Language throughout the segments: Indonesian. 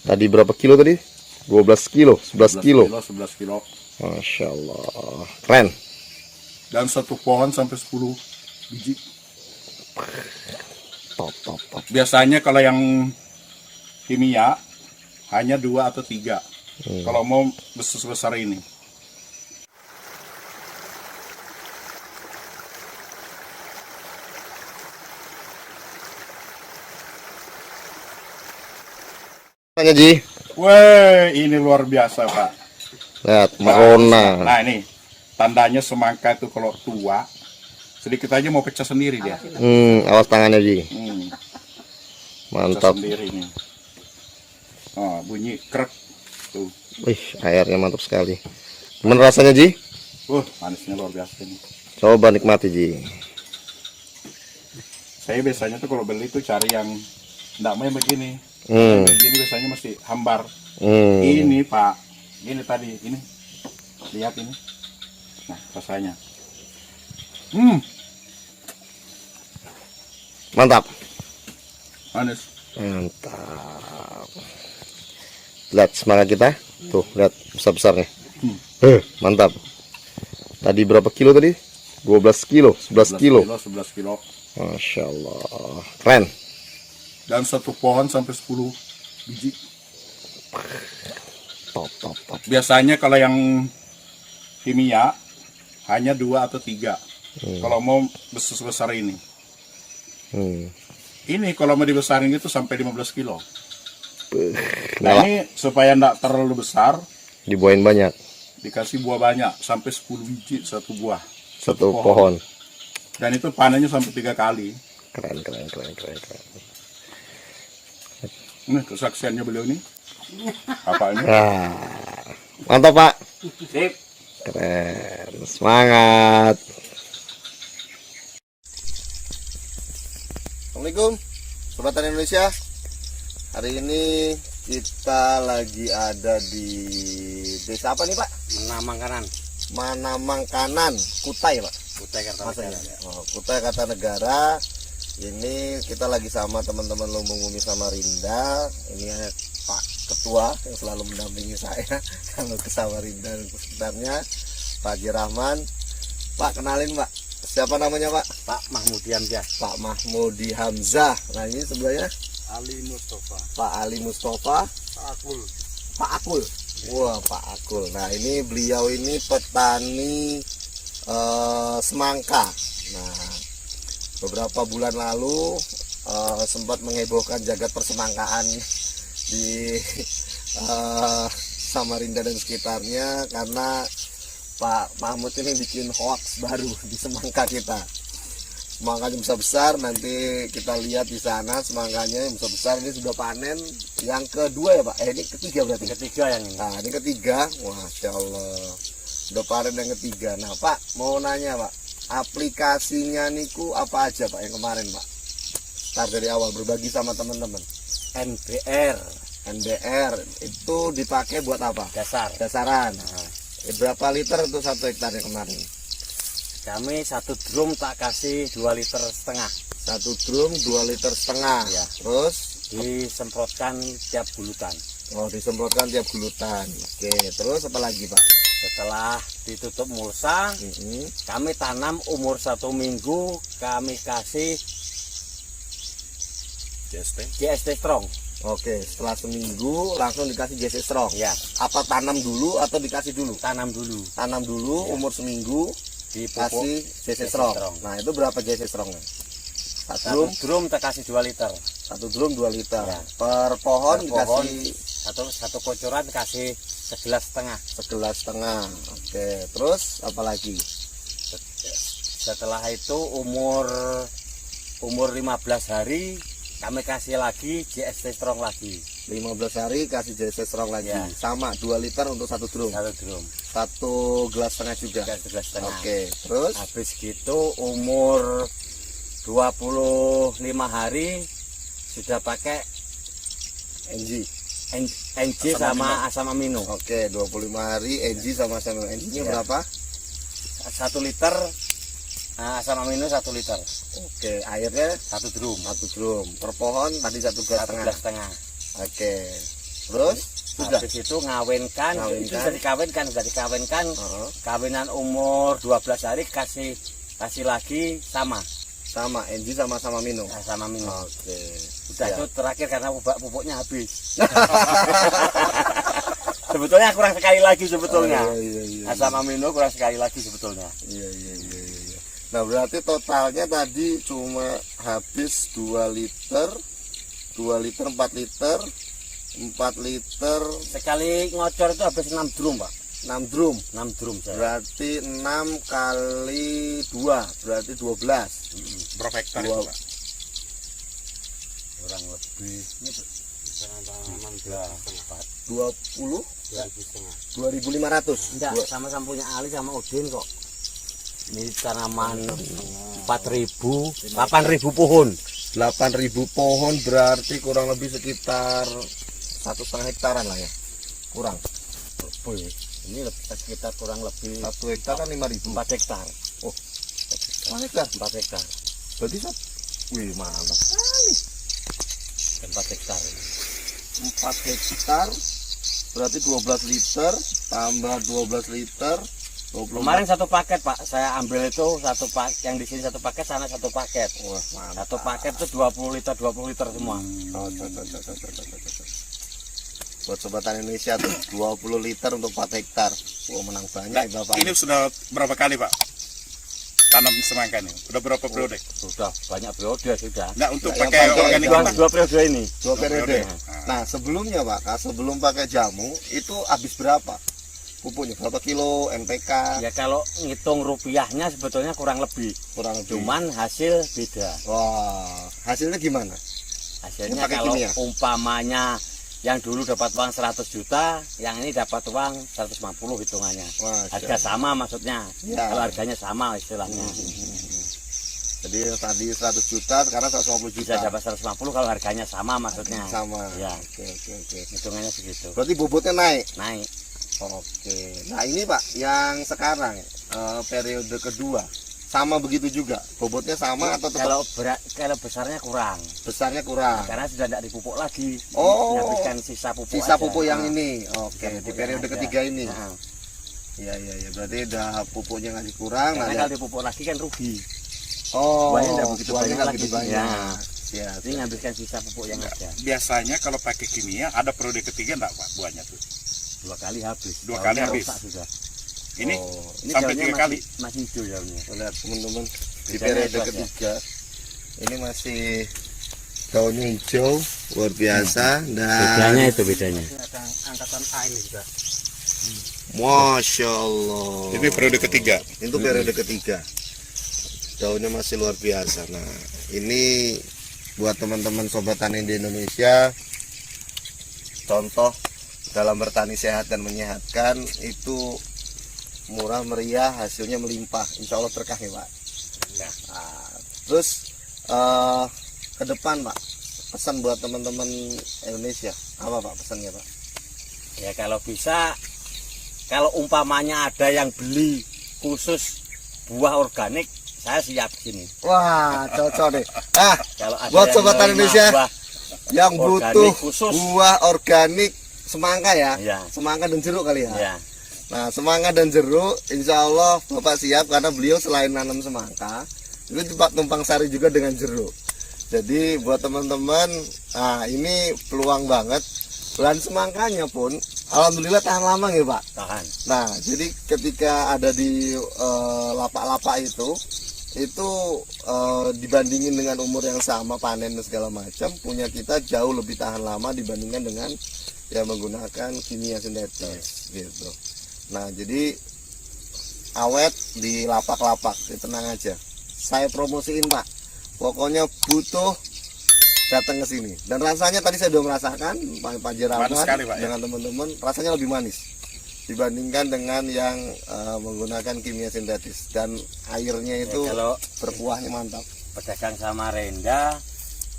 Tadi berapa kilo tadi? 12 kilo, 11 kilo. 11 kilo. Masya Allah, keren. Dan satu pohon sampai 10 biji. Top, top, top. Biasanya kalau yang kimia hanya 2 atau 3. Kalau mau besar ini. Tanya Ji, Wah, ini luar biasa, Pak. lihat Marona. Nah, ini tandanya semangka itu kalau tua sedikit aja mau pecah sendiri dia. Awas tangannya Ji. Pecah Mantap. sendiri ini. Oh, bunyi krek tuh. Wih, airnya mantap sekali. Gimana rasanya Ji? Manisnya luar biasa ini. Coba nikmati Ji. Saya biasanya tuh kalau beli tuh cari yang enggak main begini. Begini biasanya masih hambar. Ini Pak, ini tadi, ini lihat ini. Nah, rasanya. Mantap. Manis. Mantap. Lihat semangat kita. Tuh, lihat besar-besarnya. Mantap. Tadi berapa kilo tadi? 12 kilo, 11 kilo. 11 kilo. Masya Allah, keren. Dan satu pohon sampai 10 biji. Top, top, top. Biasanya kalau yang kimia hanya 2 atau 3. Kalau mau besar ini. Ini kalau mau dibesarin itu sampai 15 kilo. Nah, ini supaya enggak terlalu besar, Dibuahin banyak. dikasih buah banyak sampai 10 biji satu buah. Satu pohon. Dan itu panennya sampai 3 kali. Keren, keren, keren, keren, keren. Ini kesaksiannya beliau ini. Apa ini? Mantap Pak. Sip. Keren, semangat. Assalamualaikum Sobat Tani Indonesia. Hari ini kita lagi ada di desa apa nih Pak? Manamangkanan, Kutai Pak. Kutai Kartanegara. Kutai Kartanegara. Ini kita lagi sama teman-teman Lumbung Bumi Samarinda. Ini Pak Ketua yang selalu mendampingi saya kalau ke Samarinda dan sekitarnya, Pak Haji Rahman. Pak, kenalin Pak. Siapa namanya Pak? Pak Mahmudi Hamzah. Pak Mahmudi Hamzah. Nah ini sebelahnya Ali Mustafa. Pak Ali Mustafa. Pak Akul. Pak Akul. Wah, Pak Akul. Nah ini beliau ini petani semangka. Nah beberapa bulan lalu sempat menghebohkan jagat persemangkaan di Samarinda dan sekitarnya karena Pak Mahmud ini bikin hoax baru di semangka kita. Semangkanya besar-besar, nanti kita lihat di sana semangkanya yang besar-besar. Ini sudah panen yang kedua ya Pak? Ini ketiga berarti? Ketiga yang ini. Nah ini ketiga, Masya Allah, sudah panen yang ketiga. Nah Pak, mau nanya Pak, aplikasinya niku apa aja Pak yang kemarin Pak? Start dari awal, berbagi sama teman-teman. NBR itu dipakai buat apa? Dasaran. Berapa liter untuk 1 hektar yang kemarin? Kami 1 drum tak kasih 2,5 liter. 1 drum 2,5 liter. Ya. Terus Disemprotkan tiap gulutan. disemprotkan tiap gulutan. Oke, terus apa lagi Pak? Setelah ditutup mulsa, kami tanam umur 1 minggu, kami kasih GST Strong. Oke, setelah seminggu langsung dikasih JC Strong. Ya. Apa tanam dulu atau dikasih dulu? Tanam dulu. Tanam dulu Ya. umur seminggu Dipupuk kasih JC Strong. Nah, itu berapa JC Strongnya? 1 drum tak kasih 2 liter. 1 drum 2 liter. Ya. Per pohon Per pohon, dikasih satu kocoran kasih 1,5 gelas. 1,5. Oke, terus apa lagi? Setelah itu umur 15 hari kami kasih lagi GST Strong lagi. 15 hari kasih JC Strong lagi. Ya. Sama 2 liter untuk 1 drum. 1 drum. 1,5 gelas juga. 1,5 gelas. Oke, terus Habis gitu umur 25 hari sudah pakai NG. NG sama asam amino. Oke, 25 hari NG sama asam amino. NG-nya Ya. berapa? 1 liter. Nah, asam amino 1 liter. Oke, airnya 1 drum. 1 drum. Per pohon tadi 1,5 gelas. 1,5 gelas. Oke. Terus sudah. Habis itu ngawinkan, itu sudah dikawinkan, kawinan umur 12 hari kasih lagi sama Enji sama Mino. Sama Mino. Oke. Udah itu terakhir karena pupuknya habis. Sebetulnya kurang sekali lagi sebetulnya. Iya. Sama Mino kurang sekali lagi sebetulnya. Iya. Nah, berarti totalnya tadi cuma habis 2 liter, 4 liter. 4 liter Sekali ngocor itu habis 6 drum, Pak. 6 drum. 6 drum saya. Berarti 6 kali 2 berarti 12. Berapa hektar Dua. itu, Pak? Kurang lebih ini tanaman 20 2.500. enggak, sama-sama punya Ali sama Udin kok. Ini tanaman 4.000, 8.000 pohon. 8.000 pohon berarti kurang lebih sekitar 1,5 hektaran lah ya. Kurang. Lebih. Ini sekitar kurang lebih 1 hektar kan 5.000. 4 hektar. Oh, 4 hektar. 4 hektar. Berarti wih, mantap sekali. 4 hektar. 4 hektar berarti 12 liter tambah 12 liter 20. Kemarin satu paket, Pak. Saya ambil itu satu paket, yang di sini satu paket, sana satu paket. Wah, mantap. Satu paket itu 20 liter semua. Oh, buat sobat tani Indonesia tuh 20 liter untuk 4 hektar. Wah, menang banyak ya, Bapak. Ini sudah berapa kali, Pak? Tanam semangka ini? Udah berapa periode? Sudah banyak periode sudah. Enggak, untuk Yang pakai pakai organik Dua, apa? dua periode ini. 2 periode. Ah. Nah, sebelumnya Pak, sebelum pakai jamu itu habis berapa? Pupuknya berapa kilo NPK? Ya kalau ngitung rupiahnya sebetulnya kurang lebih. Kurang lebih. Cuman hasil beda. Wah, hasilnya gimana? Hasilnya Ini pakai kalau kimia? umpamanya yang dulu dapat uang 100 juta, yang ini dapat uang 150 hitungannya. Wah, Harga sama maksudnya. Ya. Kalau harganya sama istilahnya. jadi tadi 100 juta, sekarang 150 Bisa juta. dapat 150 kalau harganya sama maksudnya. Sama. Ya. Oke. Hitungannya begitu. Berarti bobotnya naik. Naik. Oke. Nah, ini Pak, yang sekarang periode kedua sama begitu juga. Bobotnya sama atau tetap Kalau besarnya kurang. besarnya kurang? Karena sudah tidak dipupuk lagi. Oh. Menghabiskan sisa pupuk. Sisa aja. pupuk yang Nah, ini. Oke, sisa di pupuk periode yang ada. ketiga ini. Nah, Iya. Berarti udah pupuknya ngasih kurang. karena Nah, kalau dipupuk lagi kan rugi. oh, buahnya nggak begitu buahnya banyak nggak lagi. begitu banyak. Ya. Ya. Jadi menghabiskan sisa pupuk yang ada. Biasanya kalau pakai kimia ada periode ketiga enggak, Pak, buahnya tuh? 2 kali habis. Dua kali Daunnya habis. rusak sudah. Ini Oh, Ini sampai daunnya 3 kali. masih hijau daunnya. lihat teman-teman di Bedanya periode itu aja. ketiga ini masih daunnya hijau luar biasa dan itu bedanya. Ada angkatan A ini juga. Masya Allah. Ini periode ketiga. Itu periode ketiga. Daunnya masih luar biasa. Nah, ini buat teman-teman sobat tani di Indonesia, contoh dalam bertani sehat dan menyehatkan itu murah meriah, hasilnya melimpah. Insya Allah berkah ya Pak. Nah, terus ke depan Pak, pesan buat teman-teman Indonesia apa Pak pesannya Pak? Ya kalau bisa, kalau umpamanya ada yang beli khusus buah organik, saya siap sini. Wah, cocok deh. Kalau ada Buat yang sobat tani nerima Indonesia buah yang organik butuh khusus. buah organik semangka ya, Ya. semangka dan jeruk kali ya. Ya, Nah, semangka dan jeruk, insya Allah Bapak siap karena beliau selain nanam semangka, itu juga tumpang sari juga dengan jeruk. Jadi buat teman-teman, nah ini peluang banget. Dan semangkanya pun, alhamdulillah tahan lama ya Pak. tahan. Nah, jadi ketika ada di lapak-lapak itu dibandingin dengan umur yang sama, panen dan segala macam, punya kita jauh lebih tahan lama dibandingkan dengan yang menggunakan kimia sintetis gitu. Nah, jadi awet di lapak-lapak, tenang aja. Saya promosiin Pak. Pokoknya butuh datang ke sini. Dan rasanya tadi saya sudah merasakan Pak Jerawan Manis sekali, Pak, ya? dengan teman-teman, rasanya lebih manis dibandingkan dengan yang menggunakan kimia sintetis, dan airnya itu kalau berkuahnya mantap. pedagang Samarinda,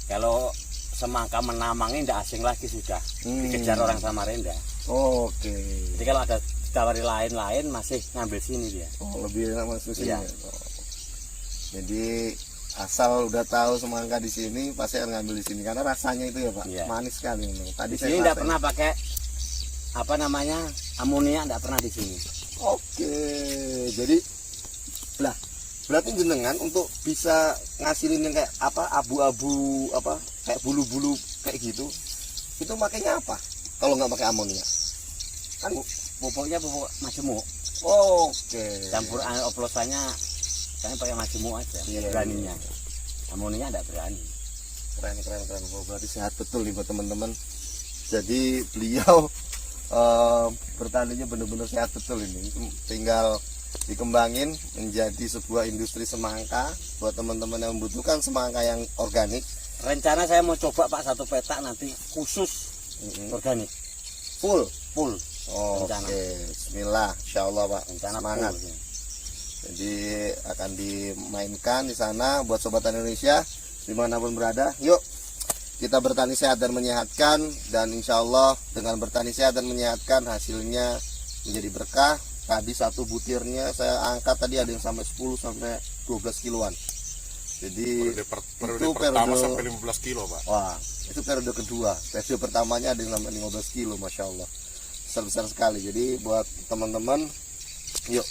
kalau semangka menamangin tidak asing lagi sudah. Dikejar orang Samarinda. Oke. Jadi kalau ada ditawari lain-lain masih ngambil sini dia. Oh, lebih enak mas susunya. Iya. Jadi asal udah tahu semangka di sini pasti akan ngambil di sini karena rasanya itu ya Pak, Iya. manis sekali ini. Tadi Di saya sini enggak rasain. pernah pakai apa namanya? Amonia enggak pernah di sini. Oke, jadi lah berarti jenengan untuk bisa ngasilin yang kayak apa abu-abu apa kayak bulu-bulu kayak gitu, itu makanya apa? Kalau nggak pakai amonia, kan? Pupuknya pupuk majemuk. Oke. Campur oplosannya saya pakai majemuk aja. Iya, Beraninya. Amonia enggak berani. Keren. Oh, berarti sehat betul nih buat teman-teman. Jadi beliau bertaninya benar-benar sehat betul ini. Tinggal dikembangin menjadi sebuah industri semangka buat teman-teman yang membutuhkan semangka yang organik. Rencana saya mau coba Pak satu petak nanti khusus organik. Full. Rencana. Oke, Bismillah, Insya Allah Pak. Rencana Semangat. full. Jadi akan dimainkan di sana buat sobat Tani Indonesia dimanapun berada. Yuk kita bertani sehat dan menyehatkan, dan insya Allah dengan bertani sehat dan menyehatkan hasilnya menjadi berkah. Tadi satu butirnya saya angkat tadi ada yang sampai 10 sampai 12 kiloan. Jadi periode itu pertama periode- sampai 15 kilo Pak. wah, itu periode kedua. Periode pertamanya ada yang sampai 15 kilo, Masya Allah. Besar sekali. Jadi buat teman-teman, yuk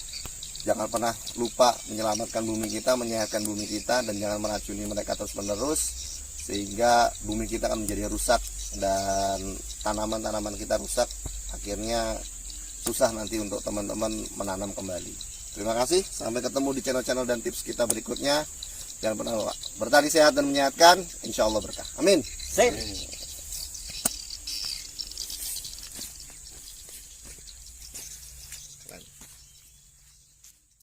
jangan pernah lupa menyelamatkan bumi kita, menyehatkan bumi kita, dan jangan meracuni mereka terus-menerus sehingga bumi kita akan menjadi rusak dan tanaman-tanaman kita rusak, akhirnya susah nanti untuk teman-teman menanam kembali. Terima kasih, sampai ketemu di channel-channel dan tips kita berikutnya. Jangan pernah lupa bertani sehat dan menyehatkan, insya Allah berkah. Amin. Sip.